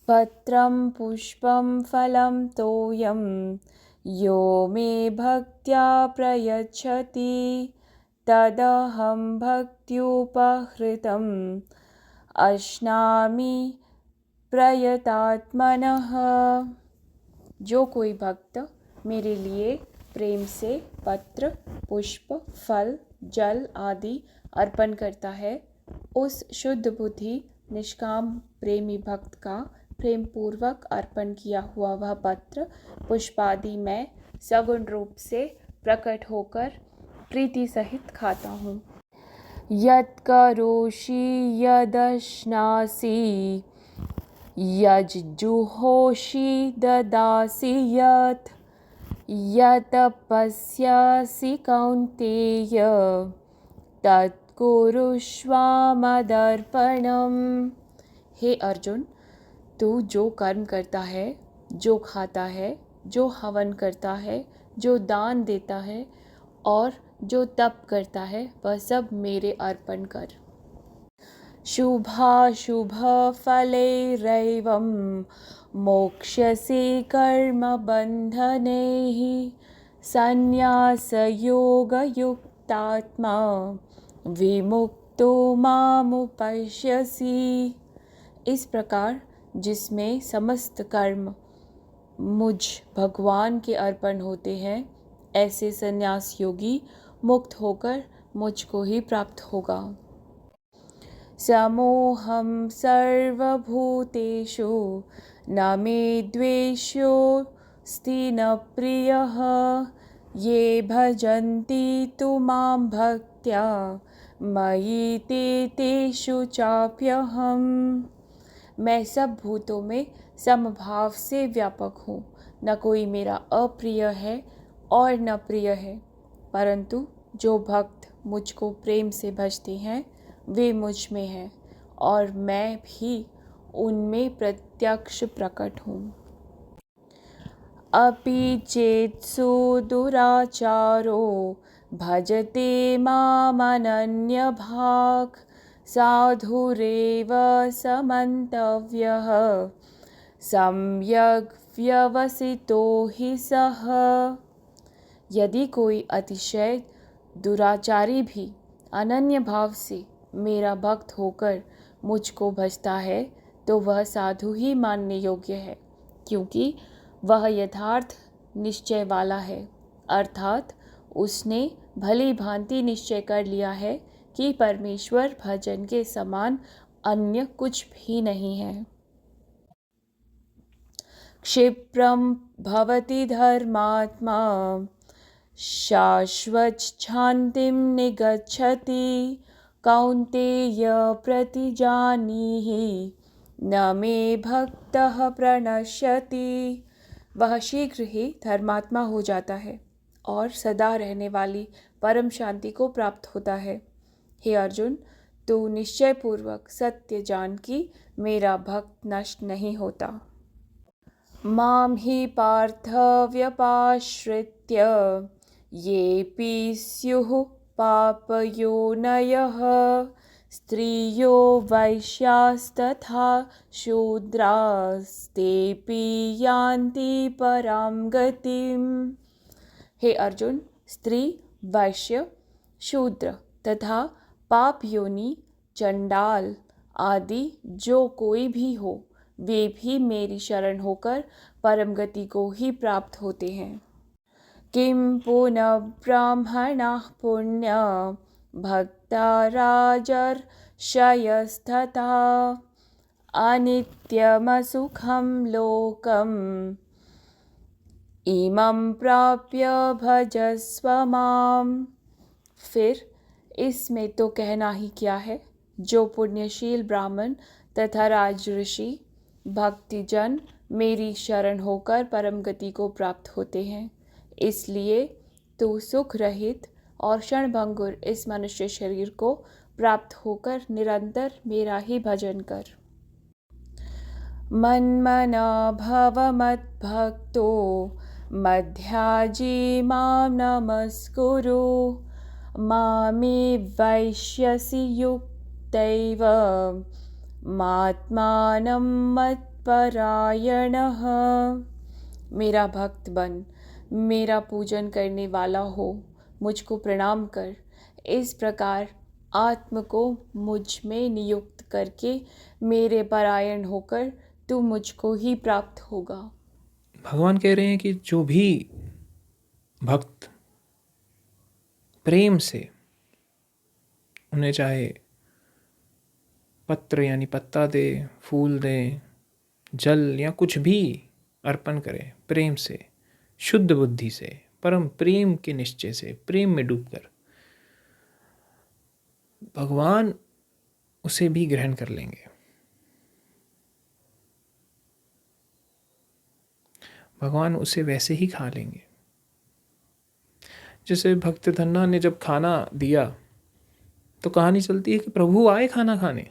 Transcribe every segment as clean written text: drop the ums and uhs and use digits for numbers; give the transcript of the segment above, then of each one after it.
पत्रं पुष्पं फलं तोयं यो मे भक्त्या प्रयच्छति तदहं भक्त्युपहृतम् अश्नामि प्रयतात्मनः। जो कोई भक्त मेरे लिए प्रेम से पत्र, पुष्प, फल, जल आदि अर्पण करता है, उस शुद्ध बुद्धि निष्काम प्रेमी भक्त का प्रेम पूर्वक अर्पण किया हुआ वह पत्र, पुष्पादि मैं सगुण रूप से प्रकट होकर प्रीति सहित खाता हूँ। यत् करोषि यदश्नासि यज्जुहोषि ददासि यत् यतपस्यासि कौन्तेय तत् कुरुष्व मदर्पणम्। हे अर्जुन, तू जो कर्म करता है, जो खाता है, जो हवन करता है, जो दान देता है और जो तप करता है, वह सब मेरे अर्पण कर। शुभाशुभफलैरेवं मोक्ष्यसे कर्मबन्धनैः संन्यासयोगयुक्तात्मा विमुक्तो मामुपश्यसि। इस प्रकार जिसमें समस्त कर्म मुझ भगवान के अर्पण होते हैं, ऐसे संन्यास योगी मुक्त होकर मुझको ही प्राप्त होगा। समोहं सर्वभूतेषु न मे द्वेषोऽस्ति न प्रियः ये भजन्ति तु मां भक्त्या मयि ते तेषु चाप्यहम्। मैं सब भूतों में समभाव से व्यापक हूँ, न कोई मेरा अप्रिय है और न प्रिय है, परंतु जो भक्त मुझको प्रेम से भजते हैं वे मुझ में हैं और मैं भी उनमें प्रत्यक्ष प्रकट हूँ। अपि चेत्सु दुराचारो भजते मामनन्यभाक् साधुरेव समन्तव्यः सम्यग् व्यवसितो हि सः। यदि कोई अतिशय दुराचारी भी अनन्य भाव से मेरा भक्त होकर मुझको भजता है, तो वह साधु ही मानने योग्य है, क्योंकि वह यथार्थ निश्चय वाला है, अर्थात उसने भली भांति निश्चय कर लिया है कि परमेश्वर भजन के समान अन्य कुछ भी नहीं है। क्षिप्रं भवति धर्मात्मा शाश्वच्छान्तिं निगच्छति कौन्तेय प्रतिजानीहि न मे भक्तः प्रणश्यति। वह शीघ्र ही धर्मात्मा हो जाता है और सदा रहने वाली परम शांति को प्राप्त होता है। हे अर्जुन, तू निश्चय पूर्वक सत्य जान कि मेरा भक्त नष्ट नहीं होता। मां हि पार्थ व्यपाश्रित्य येऽपि स्युः पापयोनयः स्त्रियो वैश्यास्तथा शूद्रास्तेऽपि यान्ति परां गतिम्। हे अर्जुन, स्त्री, वैश्य, शूद्र तथा पाप योनि, चंडाल आदि जो कोई भी हो, वे भी मेरी शरण होकर परम गति को ही प्राप्त होते हैं। किं पुनः ब्राह्मणाः पुण्य भक्ता राजर्षयस्तथा अनित्यमसुखं लोकम् इमं प्राप्य भजस्व माम्। फिर इसमें तो कहना ही क्या है, जो पुण्यशील ब्राह्मण तथा राजऋषि भक्तिजन मेरी शरण होकर परम गति को प्राप्त होते हैं, इसलिए तू सुख रहित और क्षणभंगुर इस मनुष्य शरीर को प्राप्त होकर निरंतर मेरा ही भजन कर। मन्मना भव मद्भक्तो मध्याजी मां नमस्कुरु मामे वैश्यसि युक्तैव मात्मानं मत्परायणः। मेरा भक्त बन, मेरा पूजन करने वाला हो, मुझको प्रणाम कर। इस प्रकार आत्म को मुझ में नियुक्त करके मेरे परायण होकर तू मुझको ही प्राप्त होगा। भगवान कह रहे हैं कि जो भी भक्त प्रेम से उन्हें चाहे पत्र यानी पत्ता दे, फूल दे, जल या कुछ भी अर्पण करे, प्रेम से, शुद्ध बुद्धि से, परम प्रेम के निश्चय से, प्रेम में डूबकर, भगवान उसे भी ग्रहण कर लेंगे। भगवान उसे वैसे ही खा लेंगे। जैसे भक्त धन्ना ने जब खाना दिया तो कहानी चलती है कि प्रभु आए खाना खाने।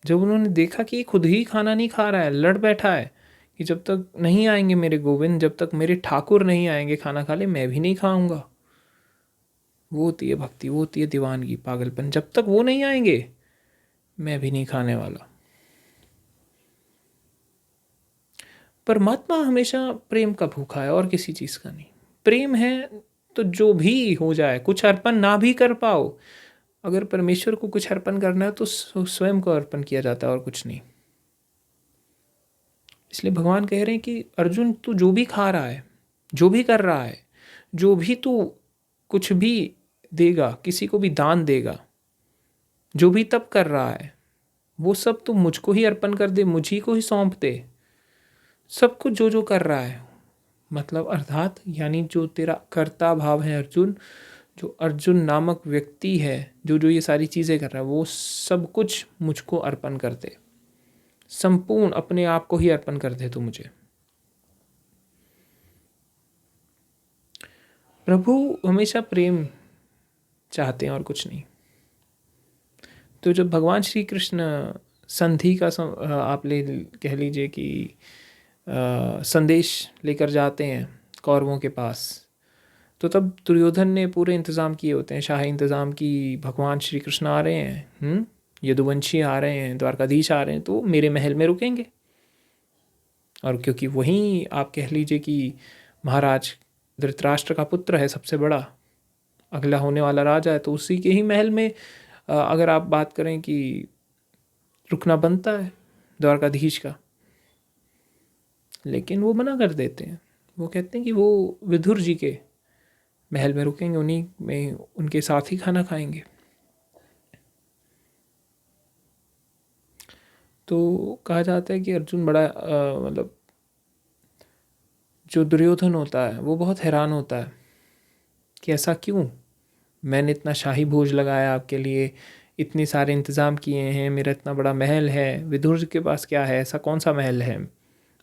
जब उन्होंने देखा कि खुद ही खाना नहीं खा रहा है, लड़ बैठा है कि जब तक नहीं आएंगे मेरे गोविंद, जब तक मेरे ठाकुर नहीं आएंगे खाना खा ले, मैं भी नहीं खाऊंगा। वो होती है भक्ति, वो होती है दीवानगी, पागलपन। जब तक वो नहीं आएंगे मैं भी नहीं खाने वाला। परमात्मा हमेशा प्रेम का भूखा है और किसी चीज का नहीं। प्रेम है तो जो भी हो जाए, कुछ अर्पण ना भी कर पाओ, अगर परमेश्वर को कुछ अर्पण करना है तो स्वयं को अर्पण किया जाता है और कुछ नहीं। इसलिए भगवान कह रहे हैं कि अर्जुन, तू जो भी खा रहा है, जो भी कर रहा है, जो भी तू कुछ भी देगा, किसी को भी दान देगा, जो भी तप कर रहा है, वो सब तू मुझको ही अर्पण कर दे, मुझी को ही सौंप दे। सब कुछ जो जो कर रहा है, मतलब अर्थात यानी जो तेरा कर्ता भाव है अर्जुन, जो अर्जुन नामक व्यक्ति है, जो जो ये सारी चीज़ें कर रहा है, वो सब कुछ मुझको अर्पण कर दे। संपूर्ण अपने आप को ही अर्पण कर दे तू मुझे। प्रभु हमेशा प्रेम चाहते हैं और कुछ नहीं। तो जब भगवान श्री कृष्ण संधि का आप ले कह लीजिए कि संदेश लेकर जाते हैं कौरवों के पास, तो तब दुर्योधन ने पूरे इंतज़ाम किए होते हैं, शाही इंतज़ाम की। भगवान श्री कृष्ण आ रहे हैं, यदुवंशी आ रहे हैं, द्वारकाधीश आ रहे हैं, तो मेरे महल में रुकेंगे। और क्योंकि वहीं आप कह लीजिए कि महाराज धृतराष्ट्र का पुत्र है, सबसे बड़ा अगला होने वाला राजा है, तो उसी के ही महल में अगर आप बात करें कि रुकना बनता है द्वारकाधीश का। लेकिन वो मना कर देते हैं, वो कहते हैं कि वो विदुर जी के महल में रुकेंगे, उन्हीं में उनके साथ ही खाना खाएंगे। तो कहा जाता है कि अर्जुन बड़ा मतलब जो दुर्योधन होता है वो बहुत हैरान होता है कि ऐसा क्यों, मैंने इतना शाही भोज लगाया आपके लिए, इतने सारे इंतज़ाम किए हैं, मेरा इतना बड़ा महल है, विदुर के पास क्या है, ऐसा कौन सा महल है,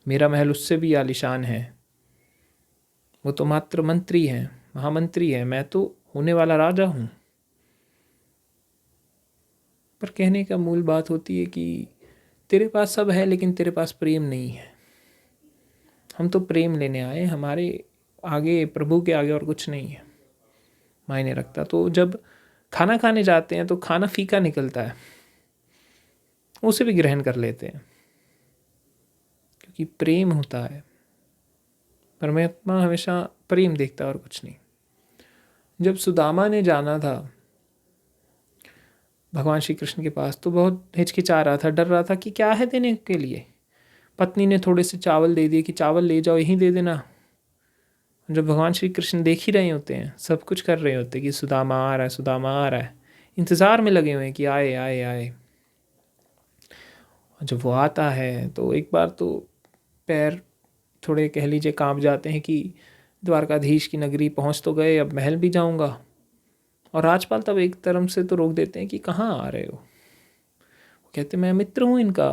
मेरा महल उससे भी आलीशान है, वो तो मात्र मंत्री हैं, महामंत्री है, मैं तो होने वाला राजा हूँ। पर कहने का मूल बात होती है कि तेरे पास सब है लेकिन तेरे पास प्रेम नहीं है। हम तो प्रेम लेने आए, हमारे आगे, प्रभु के आगे और कुछ नहीं है मायने रखता। तो जब खाना खाने जाते हैं तो खाना फीका निकलता है, उसे भी ग्रहण कर लेते हैं क्योंकि प्रेम होता है। परमात्मा हमेशा प्रेम देखता है और कुछ नहीं। जब सुदामा ने जाना था भगवान श्री कृष्ण के पास तो बहुत हिचकिचा रहा था, डर रहा था कि क्या है देने के लिए। पत्नी ने थोड़े से चावल दे दिए कि चावल ले जाओ, यहीं दे देना। जब भगवान श्री कृष्ण देख ही रहे होते हैं, सब कुछ कर रहे होते हैं कि सुदामा आ रहा है, सुदामा आ रहा है, इंतज़ार में लगे हुए हैं कि आए आए आए। जब वो आता है तो एक बार तो पैर थोड़े कह लीजिए कांप जाते हैं कि द्वारकाधीश की नगरी पहुंच तो गए, अब महल भी जाऊंगा। और राजपाल तब एक तरफ से तो रोक देते हैं कि कहाँ आ रहे हो। वो कहते मैं मित्र हूँ इनका।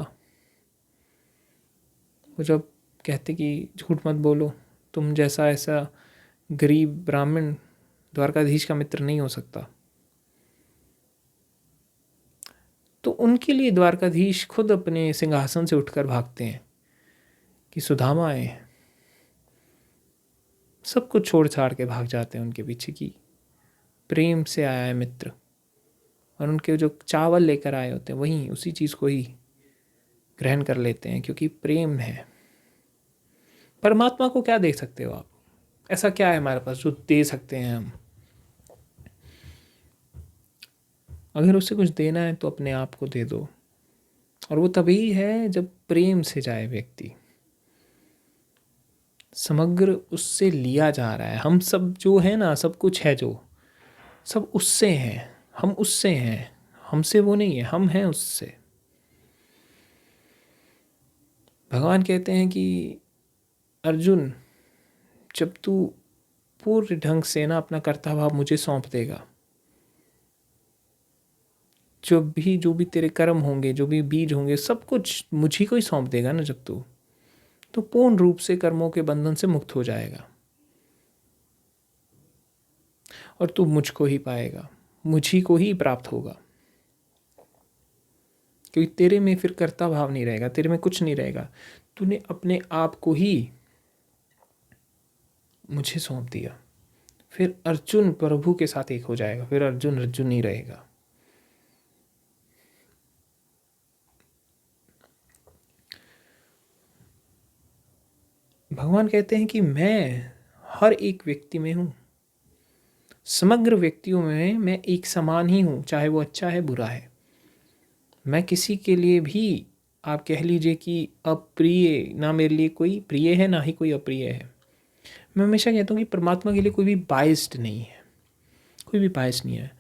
वो जब कहते कि झूठ मत बोलो, तुम जैसा ऐसा गरीब ब्राह्मण द्वारकाधीश का मित्र नहीं हो सकता। तो उनके लिए द्वारकाधीश खुद अपने सिंहासन से उठकर भागते हैं कि सुदामा आए। सब कुछ छोड़ छाड़ के भाग जाते हैं उनके पीछे कि प्रेम से आया है मित्र, और उनके जो चावल लेकर आए होते हैं वही उसी चीज़ को ही ग्रहण कर लेते हैं, क्योंकि प्रेम है। परमात्मा को क्या दे सकते हो आप? ऐसा क्या है हमारे पास जो दे सकते हैं हम? अगर उससे कुछ देना है तो अपने आप को दे दो, और वो तभी है जब प्रेम से जाए व्यक्ति। समग्र उससे लिया जा रहा है। हम सब जो है ना, सब कुछ है जो, सब उससे हैं, हम उससे हैं, हमसे वो नहीं है, हम हैं उससे। भगवान कहते हैं कि अर्जुन, जब तू पूर्ण ढंग से ना अपना कर्ता भाव मुझे सौंप देगा, जो भी तेरे कर्म होंगे, जो भी बीज होंगे, सब कुछ मुझी को ही सौंप देगा ना जब तू, तो पूर्ण रूप से कर्मों के बंधन से मुक्त हो जाएगा और तू मुझको ही पाएगा, मुझी को ही प्राप्त होगा। क्योंकि तेरे में फिर कर्ता भाव नहीं रहेगा, तेरे में कुछ नहीं रहेगा, तूने अपने आप को ही मुझे सौंप दिया। फिर अर्जुन प्रभु के साथ एक हो जाएगा, फिर अर्जुन नहीं रहेगा। भगवान कहते हैं कि मैं हर एक व्यक्ति में हूँ, समग्र व्यक्तियों में मैं एक समान ही हूँ, चाहे वो अच्छा है बुरा है। मैं किसी के लिए भी, आप कह लीजिए कि अप्रिय, ना मेरे लिए कोई प्रिय है ना ही कोई अप्रिय है। मैं हमेशा कहता हूँ कि परमात्मा के लिए कोई भी बाइस्ड नहीं है, कोई भी बाइस नहीं है।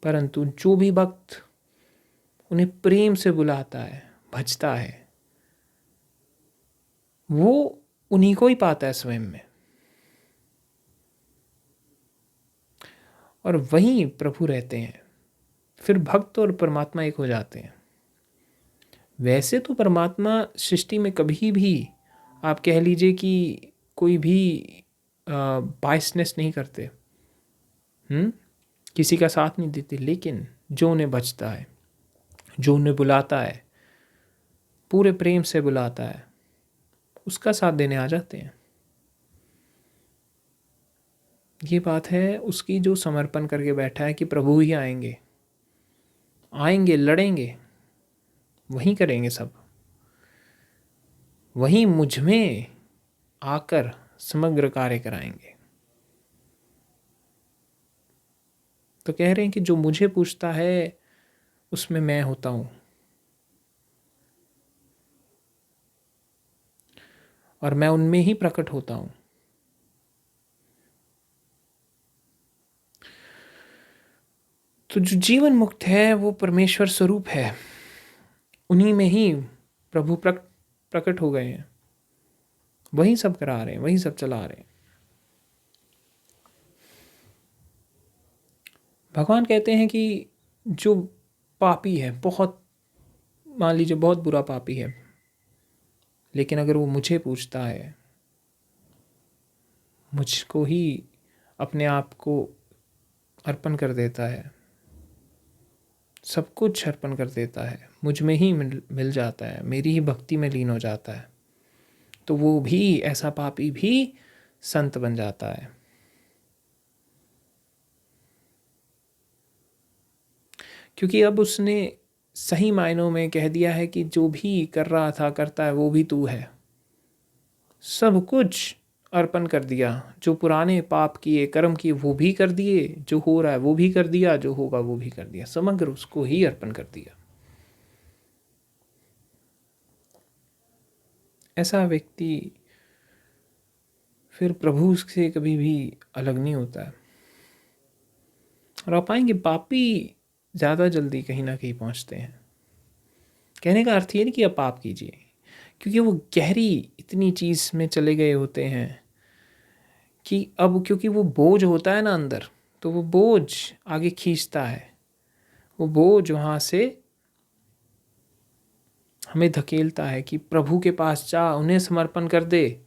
परंतु जो भी भक्त उन्हें प्रेम से बुलाता है, भजता है, वो उन्हीं को ही पाता है स्वयं में, और वहीं प्रभु रहते हैं। फिर भक्त और परमात्मा एक हो जाते हैं। वैसे तो परमात्मा सृष्टि में कभी भी, आप कह लीजिए कि कोई भी बाइसनेस नहीं करते, किसी का साथ नहीं देते, लेकिन जो उन्हें बचता है, जो उन्हें बुलाता है, पूरे प्रेम से बुलाता है, उसका साथ देने आ जाते हैं। ये बात है उसकी जो समर्पण करके बैठा है कि प्रभु ही आएंगे, आएंगे, लड़ेंगे, वहीं करेंगे सब, वहीं मुझ में आकर समग्र कार्य कराएंगे। तो कह रहे हैं कि जो मुझे पूछता है उसमें मैं होता हूँ, और मैं उनमें ही प्रकट होता हूँ। तो जो जीवन मुक्त है वो परमेश्वर स्वरूप है, उन्हीं में ही प्रभु प्रकट हो गए हैं, वही सब करा रहे हैं, वही सब चला रहे हैं। भगवान कहते हैं कि जो पापी है, बहुत, मान लीजिए बहुत बुरा पापी है, लेकिन अगर वो मुझे पूछता है, मुझको ही अपने आप को अर्पण कर देता है, सब कुछ अर्पण कर देता है, मुझ में ही मिल जाता है, मेरी ही भक्ति में लीन हो जाता है, तो वो भी, ऐसा पापी भी संत बन जाता है। क्योंकि अब उसने सही मायनों में कह दिया है कि जो भी कर रहा था, करता है, वो भी तू है। सब कुछ अर्पण कर दिया, जो पुराने पाप किए, कर्म किए, वो भी कर दिए, जो हो रहा है वो भी कर दिया, जो होगा वो भी कर दिया, समग्र उसको ही अर्पण कर दिया। ऐसा व्यक्ति फिर प्रभु से कभी भी अलग नहीं होता है। और आप पाएंगे पापी ज़्यादा जल्दी कहीं ना कहीं पहुंचते हैं। कहने का अर्थ ये नहीं कि आप पाप कीजिए, क्योंकि वो गहरी इतनी चीज़ में चले गए होते हैं कि अब, क्योंकि वो बोझ होता है ना अंदर, तो वो बोझ आगे खींचता है, वो बोझ वहाँ से हमें धकेलता है कि प्रभु के पास जा, उन्हें समर्पण कर दे,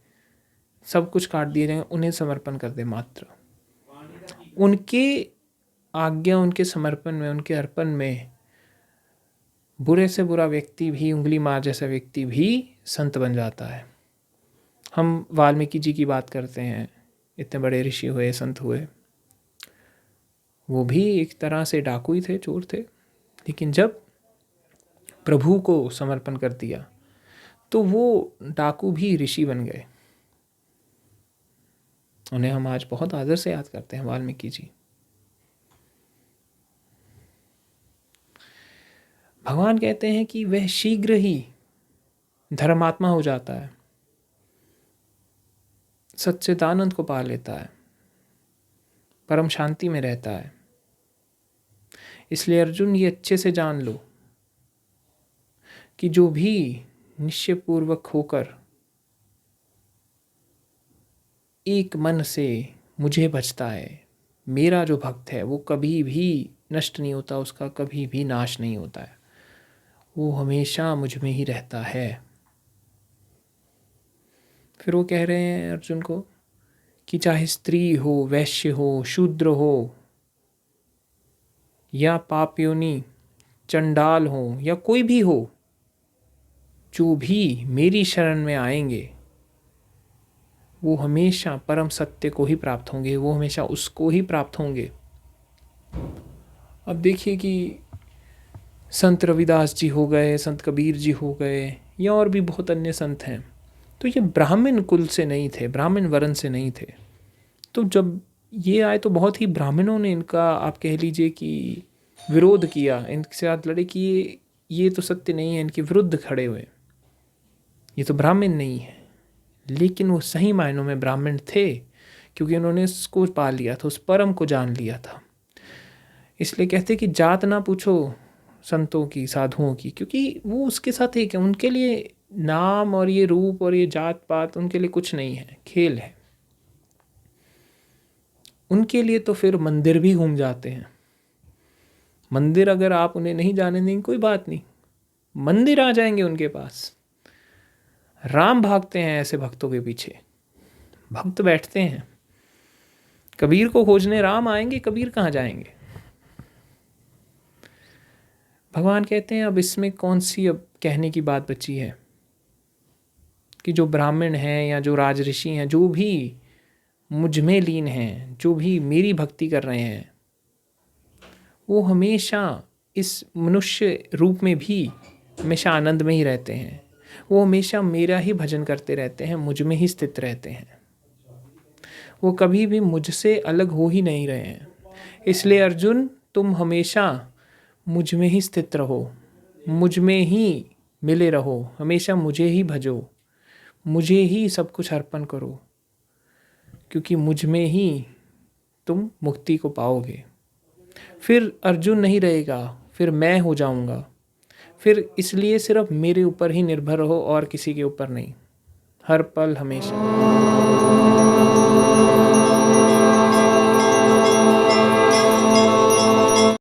सब कुछ काट दिए जाएंगे, उन्हें समर्पण कर दे मात्र। उनके आज्ञा, उनके समर्पण में, उनके अर्पण में बुरे से बुरा व्यक्ति भी, उंगली मार जैसा व्यक्ति भी संत बन जाता है। हम वाल्मीकि जी की बात करते हैं, इतने बड़े ऋषि हुए, संत हुए, वो भी एक तरह से डाकू ही थे, चोर थे, लेकिन जब प्रभु को समर्पण कर दिया तो वो डाकू भी ऋषि बन गए। उन्हें हम आज बहुत आदर से याद करते हैं, वाल्मीकि जी। भगवान कहते हैं कि वह शीघ्र ही धर्मात्मा हो जाता है, सच्चिदानंद को पा लेता है, परम शांति में रहता है। इसलिए अर्जुन ये अच्छे से जान लो कि जो भी निश्चयपूर्वक होकर एक मन से मुझे भजता है, मेरा जो भक्त है, वो कभी भी नष्ट नहीं होता, उसका कभी भी नाश नहीं होता है, वो हमेशा मुझ में ही रहता है। फिर वो कह रहे हैं अर्जुन को कि चाहे स्त्री हो, वैश्य हो, शूद्र हो, या पापयोनि चंडाल हो, या कोई भी हो, जो भी मेरी शरण में आएंगे वो हमेशा परम सत्य को ही प्राप्त होंगे, वो हमेशा उसको ही प्राप्त होंगे। अब देखिए कि संत रविदास जी हो गए, संत कबीर जी हो गए, या और भी बहुत अन्य संत हैं, तो ये ब्राह्मण कुल से नहीं थे, ब्राह्मण वर्ण से नहीं थे। तो जब ये आए तो बहुत ही ब्राह्मणों ने इनका, आप कह लीजिए कि विरोध किया, इनके साथ लड़े कि ये तो सत्य नहीं है, इनके विरुद्ध खड़े हुए, ये तो ब्राह्मण नहीं है। लेकिन वो सही मायनों में ब्राह्मण थे, क्योंकि उन्होंने उसको पा लिया था, उस परम को जान लिया था। इसलिए कहते कि जात ना पूछो संतों की, साधुओं की, क्योंकि वो उसके साथ एक है। उनके लिए नाम और ये रूप और ये जात पात उनके लिए कुछ नहीं है, खेल है। उनके लिए तो फिर मंदिर भी घूम जाते हैं। मंदिर अगर आप उन्हें नहीं जाने देंगे कोई बात नहीं, मंदिर आ जाएंगे उनके पास। राम भागते हैं ऐसे भक्तों के पीछे, भक्त बैठते हैं। कबीर को खोजने राम आएंगे, कबीर कहाँ जाएंगे। भगवान कहते हैं अब इसमें कौन सी अब कहने की बात बची है कि जो ब्राह्मण हैं या जो राजऋषि हैं, जो भी मुझ में लीन हैं, जो भी मेरी भक्ति कर रहे हैं, वो हमेशा इस मनुष्य रूप में भी हमेशा आनंद में ही रहते हैं। वो हमेशा मेरा ही भजन करते रहते हैं, मुझ में ही स्थित रहते हैं। वो कभी भी मुझसे अलग हो ही नहीं रहे हैं। इसलिए अर्जुन, तुम हमेशा मुझ में ही स्थित रहो, मुझ में ही मिले रहो, हमेशा मुझे ही भजो, मुझे ही सब कुछ अर्पण करो, क्योंकि मुझ में ही तुम मुक्ति को पाओगे। फिर अर्जुन नहीं रहेगा, फिर मैं हो जाऊंगा। फिर इसलिए सिर्फ मेरे ऊपर ही निर्भर रहो और किसी के ऊपर नहीं, हर पल हमेशा।